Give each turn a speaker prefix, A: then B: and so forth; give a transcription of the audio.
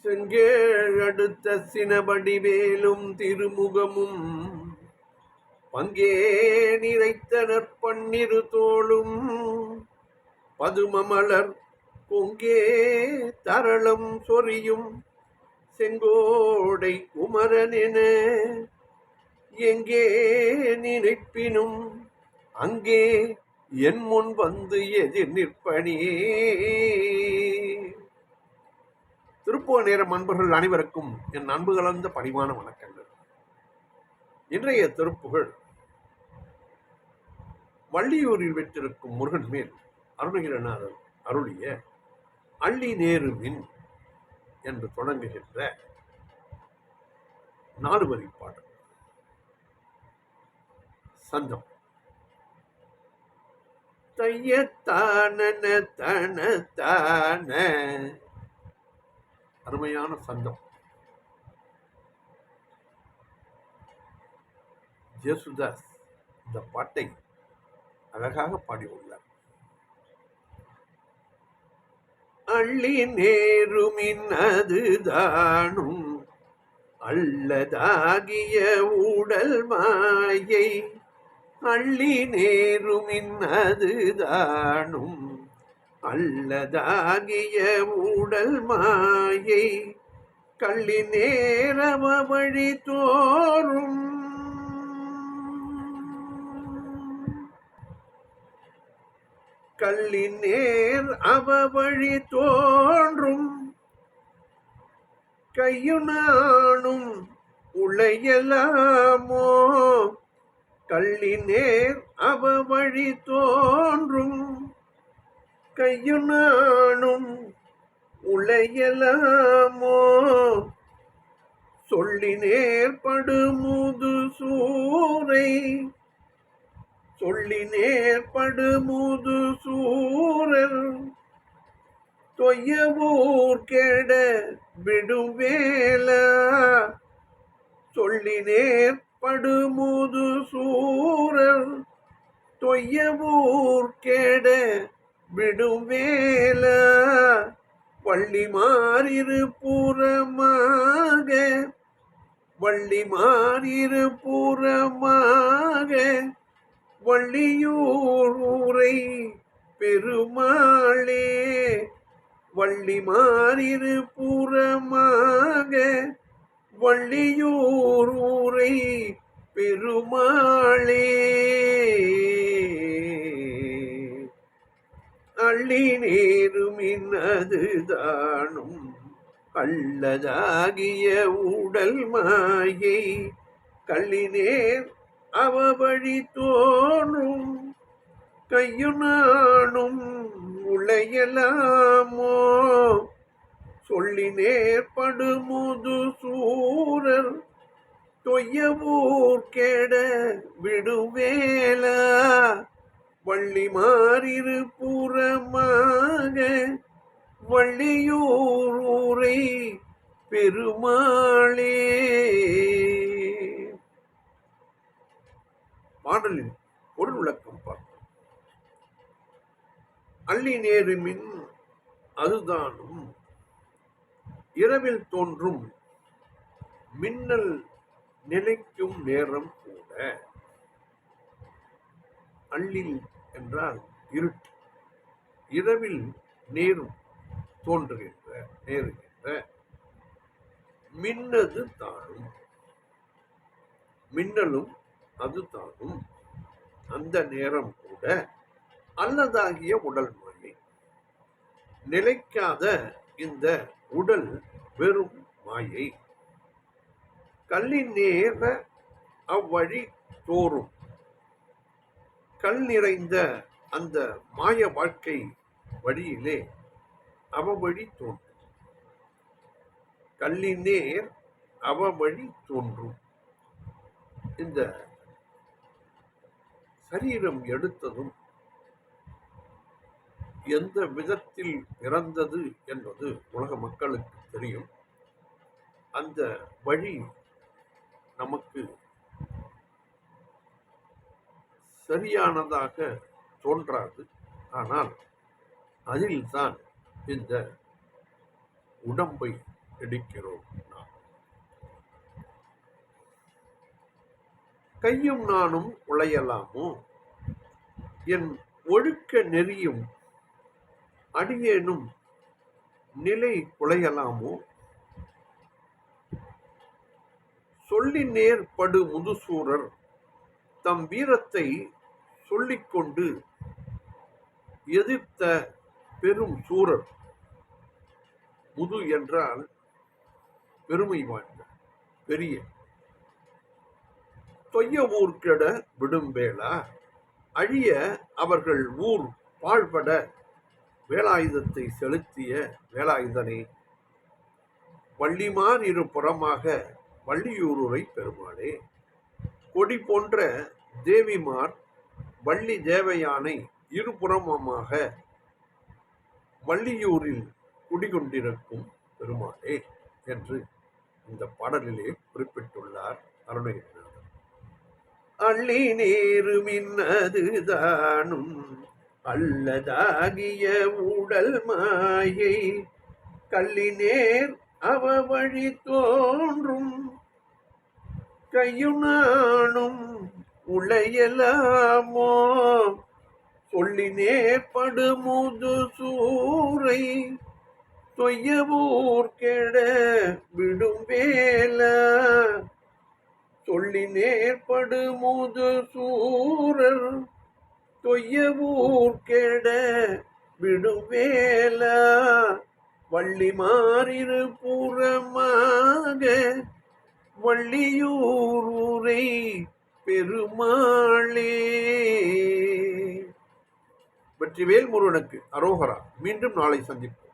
A: செங்கேழ் அடுத்த சினபடிவேலும் திருமுகமும் பங்கே நிறைத்த நற்பன்னிரு தோளும் பதுமமலர் பொங்கே தரளம் சொரியும் செங்கோடை குமரனென எங்கே நினைப்பினும் அங்கே என் முன் வந்து எதிர் நிற்பனே. திருப்போர் நேரம் அன்பர்கள் அனைவருக்கும் என் அன்பு கலந்த பணிவான வணக்கங்கள். இன்றைய திருப்புகழ் வள்ளியூரில் வெற்றிருக்கும் முருகன் மேல் அருணகிரிநாதர் அருளிய அள்ளி நேரு மின் என்று தொடங்குகின்ற 4 வரி பாடல். சந்தம் தையத்தான தனத்தான, அருமையான சந்தம். ஜேசுதாஸ் இந்த பாட்டை அழகாக பாடியுள்ளார். அள்ளி நேருமின் அதுதானும் அல்லதாகிய ஊடல் மாயை, அள்ளி நேருமின் அதுதானும் அல்லதாகிய ஊடல் மாயை, கள்ளி நேரம வழி தோறும் கள்ளி நேர் அவ வழி தோன்றும் கையுனானும் உளையலாமோ, கள்ளி நேர் அவ வழி தோன்றும் கையுனானும் உளையலாமோ, சொல்லி நேர்படு முது சூரை சொல்லி நேர்படு முது சூரல் தொய்யவூர் கெட விடும் வேலா, சொல்லி நேர்படு முது சூரல் தொய்யவூர் கெட விடும் வேலா, வள்ளி மாறிரு புறமாக வள்ளி மாறிரு புறமாக வள்ளியூர் ஊரை பெருமாளே, வள்ளி மாறிரு புறமாக வள்ளியூர் ஊரை பெருமாளே. அள்ளி நேருமின் அதுதானும் அல்லதாகிய ஊடல் மாயை, கள்ளி நேர் அவ வழி தோன்றும் கையுனானும் உளையலாமோ, சொல்லி நேர்படு முது சூரர் தொய்யவூர் கெட விடுவேலா, வள்ளி மாறிரு புறமாக வள்ளியூர் ஊரை பெருமாளே. பாடலின் பொருள் விளக்கம் பார்ப்போம். அள்ளி நேருமின் அதுதானும் இரவில் தோன்றும் மின்னல் நிலைக்கும் நேரம் கூட. அள்ளில் என்றால் இருட்டு, இரவில் நேரும் தோன்றுகின்ற நேருகின்ற மின்னது தானும் மின்னலும் அது தானும் அந்த நேரம் கூட அல்லதாகிய உடல் மாயை, நிலைக்காத இந்த உடல் வெறும் மாயை, கள்ளி நேர அவ்வழி தோறும் கல் நிறைந்த அந்த மாய வாழ்க்கை வழியிலே அவவழி தோன்றும், கள்ளி நேர் அவவழி தோன்றும். இந்த சரீரம் எடுத்ததும் எந்த விதத்தில் பிறந்தது என்பது உலக மக்களுக்கு தெரியும். அந்த வழி நமக்கு சரியானதாக தோன்றாது. ஆனால் அதில்தான் இந்த உடம்பை எடுக்கிறோம். நாம் கையும் நானும் உழையலாமோ, என் ஒழுக்க நெறியும் அடியேனும் நிலை குலையலாமோ, சொல்லி நேர்படு முதுசூரர் தம் வீரத்தை சொல்லிக்கொண்டு எதிர்த்த பெரும் சூரர். முது என்றால் பெருமை வாய்ந்த பெரிய. தொய்ய ஊர்கெட விடும் வேளா, அழிய அவர்கள் ஊர் பாழ்பட வேலாயுதத்தை செலுத்திய வேலாயுதனே, வள்ளிமார் இரு புறமாக வள்ளியூருரை பெருமாளே, கொடி போன்ற தேவிமார் வள்ளி தேவயானை இருபுறமாக வள்ளியூரில் குடிகொண்டிருக்கும் பெருமாளே என்று இந்த பாடலிலே குறிப்பிட்டுள்ளார் அருணகிரிநாதர். அள்ளி நேருமின்னதுதானும் அல்லதாகிய உடல் மாயை, கள்ளினேர் அவ வழி தோன்றும் கையுனானும் உளையலாமோ, சொல்லினே படுமுது சூரை தொய்யவூர் கெட விடும் வேலா, சொல்லினே படுமுது சூரர் தொய்யவூர் கெட விடும் வேலா, வள்ளி மாறிரு புறமாக வள்ளியூர் ஊரை பெருமாளே. வெற்றிவேல் முருகனுக்கு அரோகரா. மீண்டும் நாளை சந்திப்போம்.